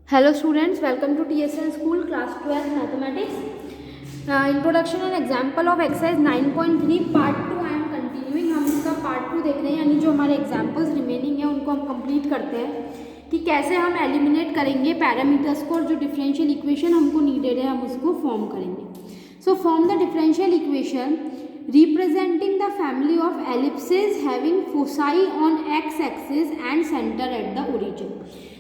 Hello students, welcome to TSN School Class 12 Mathematics. Introduction and example of exercise 9.3 part 2 I am continuing. हम इसका part 2 देख रहे हैं, यानी जो हमारे examples remaining हैं उनको हम complete करते हैं कि कैसे हम eliminate करेंगे पैरामीटर्स को और जो differential equation हमको needed है हम उसको form करेंगे. So form the differential equation representing the family of ellipses having foci on x-axis and center at the origin.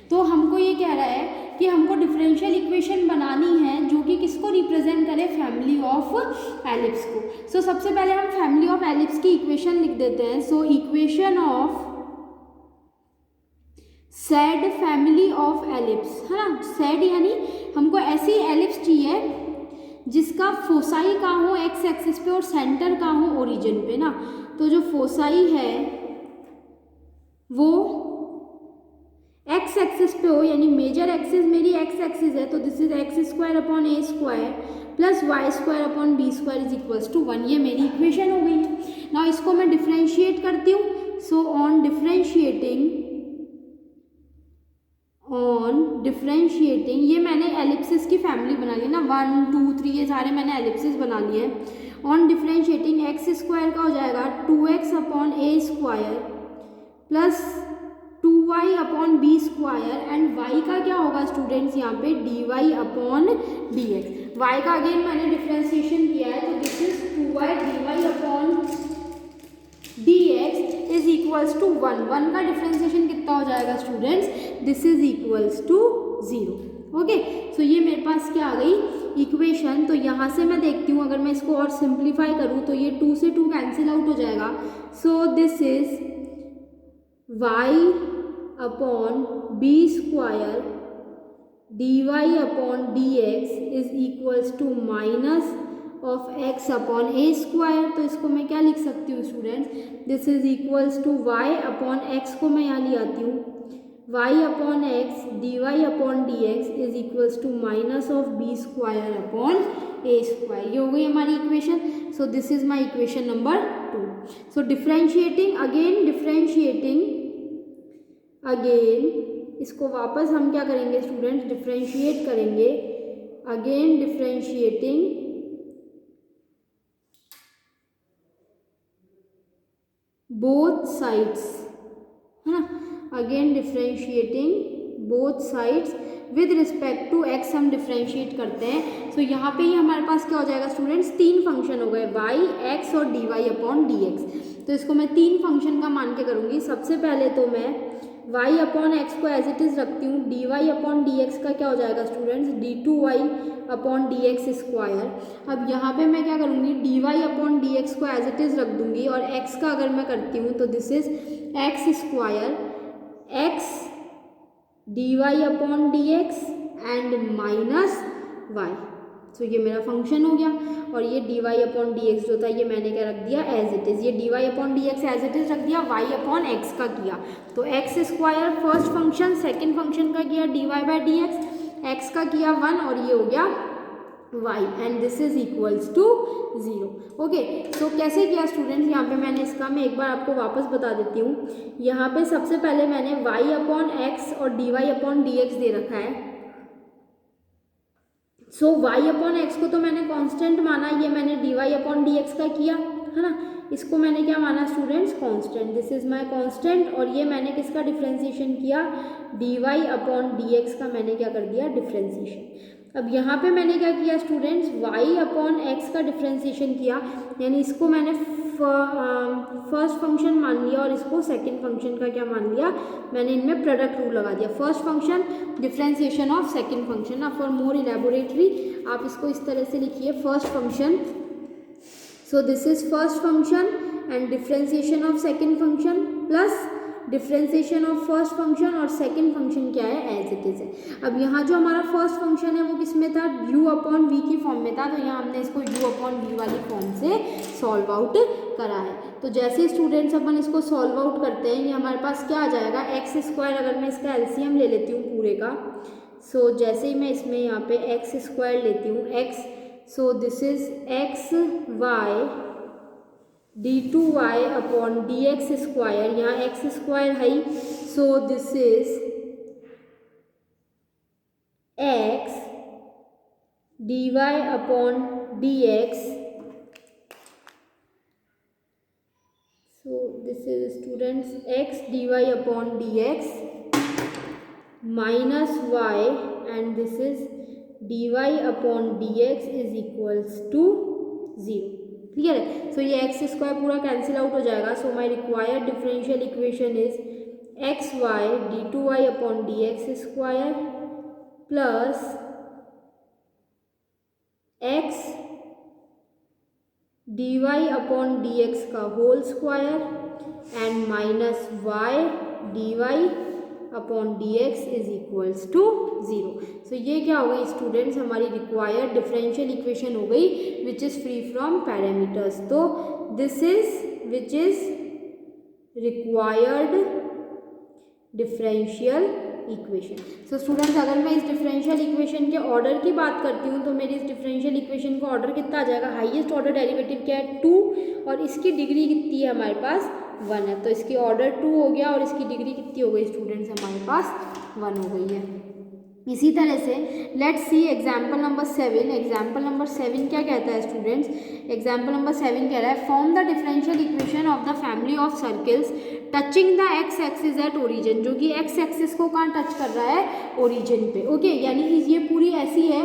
तो हमको ये कह रहा है कि हमको डिफरेंशियल इक्वेशन बनानी है जो कि किसको रिप्रेजेंट करे, फैमिली ऑफ एलिप्स को. सो सबसे पहले हम फैमिली ऑफ एलिप्स की इक्वेशन लिख देते हैं. So equation of said family of ellipse है ना. सेड यानी हमको ऐसी एलिप्स चाहिए जिसका फोसाई का हो एक्स एक्सिस पे और सेंटर का हो ओरिजिन पे ना. तो जो फोसाई है वो एक्स एक्सिस पे हो, यानी मेजर एक्सिस मेरी एक्स एक्सिस है तो this is x square upon a square plus y square upon b square is equals to 1. ये मेरी इक्वेशन हो गई है. नाउ इसको मैं डिफ्रेंशिएट करती हूँ. सो ऑन डिफ्रेंशिएटिंग ये मैंने एलिप्सिस की फैमिली बना ली ना, 1 2 3 ये सारे मैंने एलिप्सिस बना लिए हैं. ऑन डिफ्रेंशिएटिंग एक्स स्क्वायर का हो जाएगा 2x upon a square plus 2y upon b square and y का क्या होगा स्टूडेंट्स यहाँ पे dy अपॉन dx. y का अगेन मैंने डिफ्रेंशिएशन किया है तो this is 2y dy upon dx is equals to 1. 1 का डिफ्रेंशिएशन कितना हो जाएगा students, this is equals to 0. Okay, so ये मेरे पास क्या आ गई इक्वेशन. तो यहाँ से मैं देखती हूँ अगर मैं इसको और सिंप्लीफाई करूँ तो ये 2 से 2 कैंसिल आउट हो जाएगा. So this is y upon b square dy upon dx is equals to minus of x upon a square. तो इसको मैं क्या लिख सकती हूँ students, this is equals to y upon x को मैं यहाँ ले आती हूँ, y upon x dy upon dx is equals to minus of b square upon a square. ये हो गई हमारी equation. So this is my equation number 2. So differentiating again इसको वापस हम क्या करेंगे स्टूडेंट्स, डिफ्रेंशिएट करेंगे. अगेन डिफ्रेंशिएटिंग बोथ साइड्स है ना. Again differentiating both sides with respect to x हम डिफ्रेंशिएट करते हैं. सो यहाँ पे ही हमारे पास क्या हो जाएगा स्टूडेंट्स, 3 फंक्शन हो गए y x और dy अपॉन dx. तो इसको मैं 3 फंक्शन का मान के करूँगी. सबसे पहले तो मैं y अपॉन एक्स को एज इट इज़ रखती हूँ. dy अपॉन dx का क्या हो जाएगा students, d2y upon dx square. अब यहाँ पे मैं क्या करूँगी, dy अपॉन dx को एज इट इज़ रख दूँगी और x का अगर मैं करती हूँ तो this is x square x dy upon dx and minus y. सो ये मेरा फंक्शन हो गया. और ये dy अपॉन dx जो था ये मैंने क्या रख दिया एज इट इज़. ये dy upon dx as it is रख दिया, y अपॉन x का किया. तो x square first function, second function का किया dy बाई dx, x का किया 1 और ये हो गया y and this is equals to 0. Okay, तो कैसे किया स्टूडेंट्स, यहाँ पे मैंने इसका मैं एक बार आपको वापस बता देती हूँ. यहाँ पे सबसे पहले मैंने y अपॉन एक्स और dy अपॉन dx दे रखा है. सो y अपॉन एक्स को तो मैंने कांस्टेंट माना, ये मैंने dy अपॉन dx का किया है ना. इसको मैंने क्या माना students, constant. This is my constant. और ये मैंने किसका डिफ्रेंशिएशन किया, dy अपॉन dx का मैंने क्या कर दिया डिफ्रेंशिएशन. अब यहाँ पे मैंने क्या किया स्टूडेंट्स, y अपॉन एक्स का डिफ्रेंशिएशन किया, यानी इसको मैंने फर्स्ट फंक्शन मान लिया और इसको सेकंड फंक्शन का क्या मान लिया, मैंने इनमें प्रोडक्ट रूल लगा दिया. First function differentiation of second function. ना फॉर मोर इलेबोरेटरी आप इसको इस तरह से लिखिए, first function. So this is first function and differentiation of second function plus differentiation of first function और सेकंड फंक्शन क्या है एज इट इज है. अब यहाँ जो हमारा फर्स्ट फंक्शन है वो किस में था, u अपॉन वी की फॉर्म में था. तो यहाँ हमने इसको u अपॉन वी वाली फॉर्म से सॉल्व आउट करा है. तो जैसे स्टूडेंट्स अपन इसको सॉल्व आउट करते हैं, ये हमारे पास क्या आ जाएगा एक्स स्क्वायर. अगर मैं इसका एलसीएम ले लेती हूँ पूरे का, सो जैसे ही मैं इसमें यहाँ पे एक्स स्क्वायर लेती हूँ x, so this is x y d2y upon dx square. यहाँ x स्क्वायर है, so this is x d y upon d x, so this is students x dy upon dx minus y, and this is dy upon dx is equals to 0. Clear है? So ये x square पूरा cancel out हो जाएगा. So my required differential equation is x y d two y upon d x square plus x dy upon dx का whole square and minus y dy upon dx is equals to 0. So ये क्या हो गई students, हमारी required differential equation हो गई which is free from parameters. तो this is which is required differential equation. So students अगर मैं इस डिफरेंशियल इक्वेशन के ऑर्डर की बात करती हूँ तो मेरी इस डिफरेंशियल इक्वेशन का ऑर्डर कितना आ जाएगा, हाईएस्ट ऑर्डर डेरिवेटिव क्या है 2, और इसकी डिग्री कितनी है हमारे पास 1 है. तो इसकी ऑर्डर 2 हो गया और इसकी डिग्री कितनी हो गई स्टूडेंट्स, हमारे पास 1 हो गई है. इसी तरह से let's see example number 7. Example number 7 क्या कहता है स्टूडेंट्स, एग्जाम्पल नंबर 7 कह रहा है form the differential equation of the family of circles touching the x axis at origin, जो कि एक्स एक्सिस को कहाँ टच कर रहा है, ओरिजिन पे. ओके, यानी कि ये पूरी ऐसी है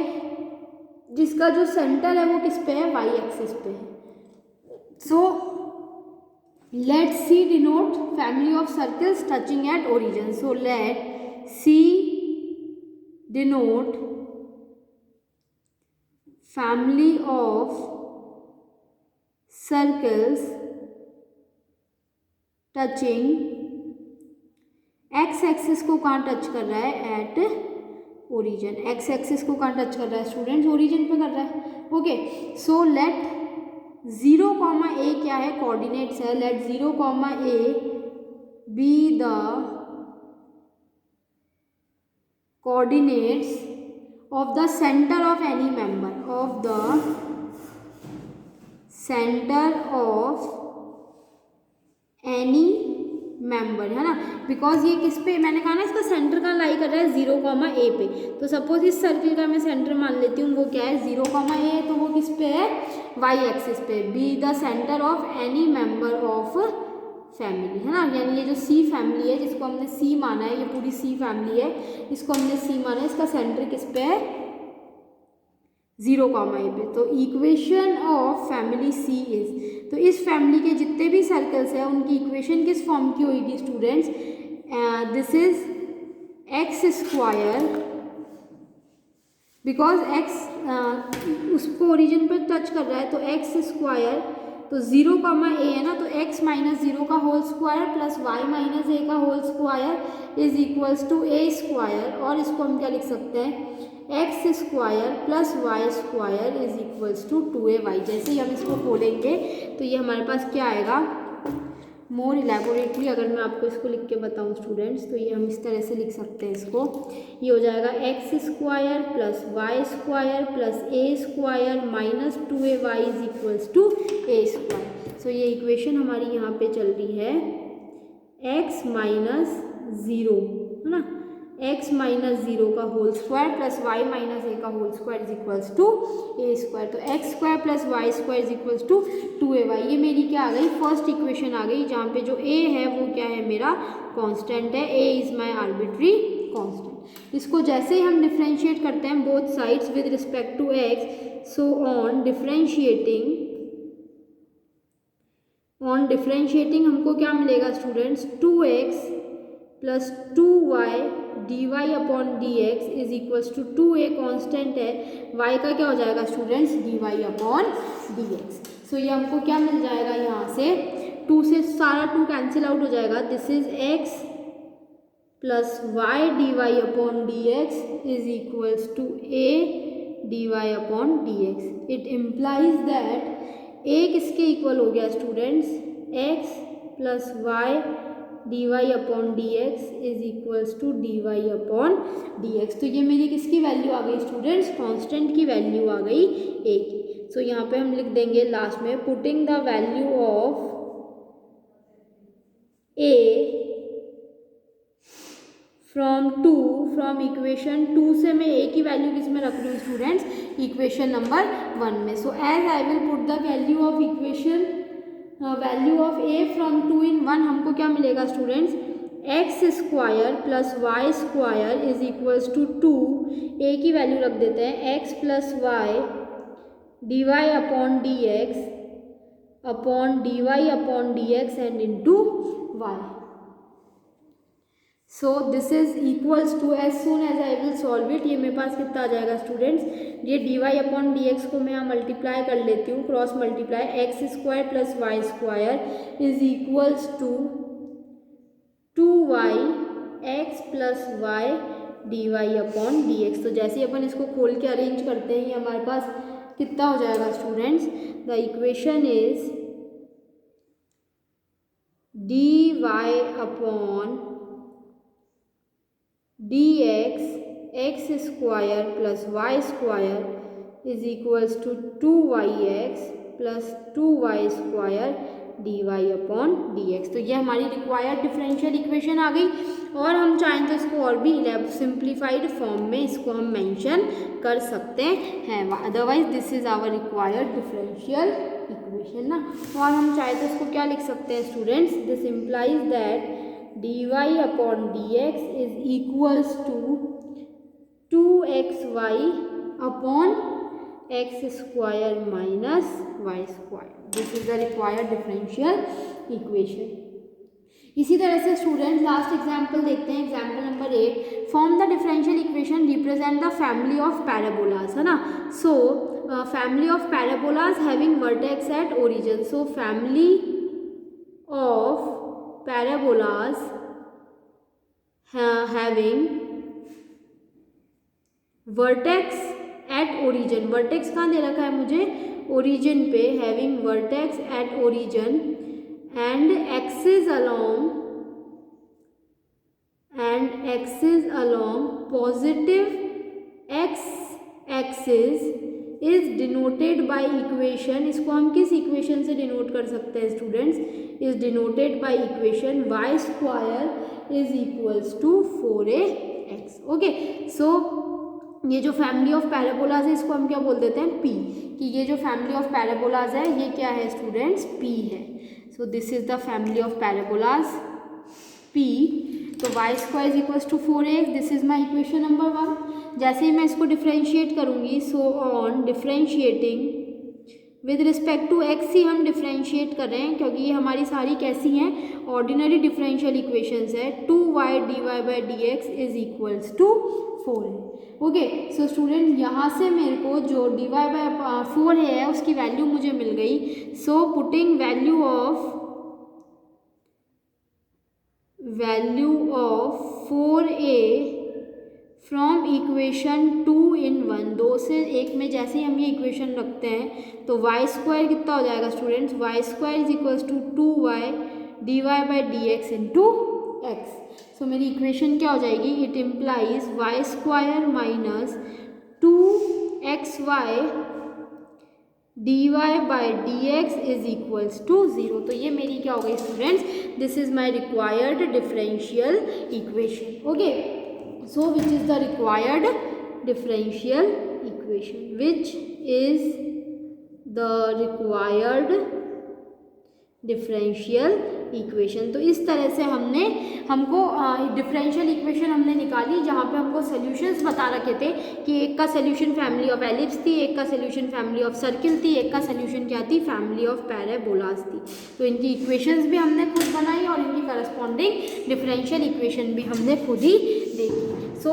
जिसका जो सेंटर है वो किस पे है, वाई एक्सिस पे है. So let's see denote family of circles touching eight origin. So let see denote family of circles touching x axis को कहाँ टच कर रहा है, एट ओरिजिन. x एक्सिस को कहाँ टच कर रहा है स्टूडेंट्स, ओरिजिन पे कर रहा है. ओके, सो लेट 0, a क्या है, कोऑर्डिनेट्स है. Let 0, a be the coordinates of the center of any member, of the center of any member, है ना. बिकॉज ये किस पे, मैंने कहा ना इसका सेंटर का लाई कर रहा है 0, a पे. तो सपोज इस सर्किल का मैं सेंटर मान लेती हूँ, वो क्या है 0, a, तो वो किस पे है, y एक्सिस पे. Be the centre of any member of family, है ना. यानी ये जो सी फैमिली है जिसको हमने सी माना है, ये पूरी सी फैमिली है, इसको हमने सी माना है, इसका सेंटर किस पे है, 0, a पे. तो equation of family C is, तो इस फैमिली के जितने भी सर्कल्स हैं उनकी इक्वेशन किस फॉर्म की होगी students, this is x square, because x उसको ओरिजिन पर टच कर रहा है, तो एक्स स्क्वायर, तो 0, a है ना, तो x माइनस 0 का whole square plus y minus a का whole square is equals to a square. और इसको हम क्या लिख सकते हैं, x square plus y square is equals to 2ay. जैसे ही हम इसको खोलेंगे तो ये हमारे पास क्या आएगा, मोर इलेबोरेटली अगर मैं आपको इसको लिख के बताऊँ स्टूडेंट्स, तो ये हम इस तरह से लिख सकते हैं इसको. ये हो जाएगा x square plus y square plus a square minus 2ay is equals to a square. So ये इक्वेशन हमारी यहाँ पे चल रही है x माइनस 0, है ना, x माइनस 0 का whole square plus y minus a का whole square is equals to a square. तो x square plus y square is equals to 2ay. ये मेरी क्या आ गई, फर्स्ट इक्वेशन आ गई, जहाँ पे जो a है वो क्या है, मेरा कांस्टेंट है. a is my arbitrary constant. इसको जैसे ही हम डिफरेंशिएट करते हैं both sides with respect to x, so on differentiating हमको क्या मिलेगा students, 2x plus 2y dy upon dx is equals to 2a constant है, y का क्या हो जाएगा students, dy upon dx. So ये हमको क्या मिल जाएगा, यहाँ से 2 से सारा 2 कैंसिल आउट हो जाएगा. This is x plus y dy upon dx is equals to a dy upon dx. It implies that a किसके इक्वल हो गया students, x plus y dy upon dx is equals to dy upon dx. तो ये मेरी किसकी value आ गई students, constant की वैल्यू आ गई a की. सो यहाँ पे हम लिख देंगे लास्ट में, putting the value of a from equation 2 से मैं ए की वैल्यू किस में रख रही हूँ स्टूडेंट्स, इक्वेशन नंबर 1 में. So as I will put the value of equation value of a from 2 in 1, हमको क्या मिलेगा students, x square plus y square is equals to 2. A की वैल्यू रख देते हैं x plus y d y upon d x and into y. So this is equals to, as soon as I will solve it, ये मेरे पास कितना आ जाएगा स्टूडेंट्स, ये D y upon d x को मैं यहाँ मल्टीप्लाई कर लेती हूँ, cross multiply, x square plus y square is equals to 2y x plus y d y upon d x. तो जैसे ही अपन इसको खोल के अरेंज करते हैं, ये हमारे पास कितना हो जाएगा students, the equation is d y upon d x square plus y square is equals to 2y(x) plus 2y square d y upon d x. तो ये हमारी रिक्वायर्ड डिफरेंशियल इक्वेशन आ गई, और हम चाहें तो इसको और भी सिंप्लीफाइड फॉर्म में इसको हम मेंशन कर सकते हैं. Otherwise this is our required differential equation ना. और हम चाहें तो इसको क्या लिख सकते हैं students, this implies that d y upon d x is equals to 2xy upon x square minus y square. This is the required differential equation. इसी तरह से स्टूडेंट लास्ट एग्जाम्पल देखते हैं, example number 8. Form the differential equation represent the family of parabolas, है ना. So family of parabolas having vertex at origin. So family of parabolas having vertex at origin, vertex कहाँ दे रखा है मुझे, origin पे, having vertex at origin and axis along positive x axis is denoted by equation. इसको हम किस equation से denote कर सकते हैं students, is denoted by equation y square is equals to 4ax. Okay, so ये जो फैमिली ऑफ पैराबोलाज है इसको हम क्या बोल देते हैं, पी, कि ये जो फैमिली ऑफ पैराबोलाज है ये क्या है स्टूडेंट्स, पी है. So this is the family of parabolas p. तो y square is equals to 4ax, this is my equation number 1. जैसे ही मैं इसको डिफ्रेंशिएट करूँगी, so on differentiating with respect to x ही हम डिफ्रेंशिएट कर रहे हैं, क्योंकि ये हमारी सारी कैसी हैं, ऑर्डिनरी डिफरेंशियल इक्वेशंस है. 2y dy by d x is equals to 4 है. ओके, सो स्टूडेंट यहाँ से मेरे को जो dy बाई 4 है उसकी वैल्यू मुझे मिल गई. So putting value of 4a from equation 2 in 1, 2 से 1 में जैसे ही हम ये इक्वेशन रखते हैं तो वाई स्क्वायर कितना हो जाएगा students, y square is equals to 2y dy by d x into x. So मेरी इक्वेशन क्या हो जाएगी, it implies y square minus 2xy dy by d x is equals to 0. तो ये मेरी क्या हो गई students, this is my required differential equation. Okay, so which is the required differential equation, which is the required differential equation. तो इस तरह से हमको डिफरेंशियल इक्वेशन हमने निकाली, जहाँ पे हमको सॉल्यूशंस बता रखे थे कि एक का सॉल्यूशन फैमिली ऑफ एलिप्स थी, एक का सॉल्यूशन फैमिली ऑफ सर्किल थी, एक का सॉल्यूशन क्या थी, फैमिली ऑफ पैराबोलास थी. तो इनकी इक्वेशंस भी हमने खुद बनाई और इनकी करस्पॉन्डिंग डिफरेंशियल इक्वेशन भी हमने खुद ही देखी. So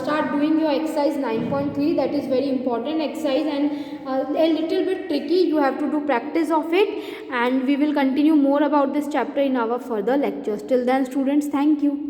start doing your exercise 9.3, that is very important exercise and a little bit tricky. You have to do practice of it, and we will continue more about this chapter in our further lectures. Till then students, thank you.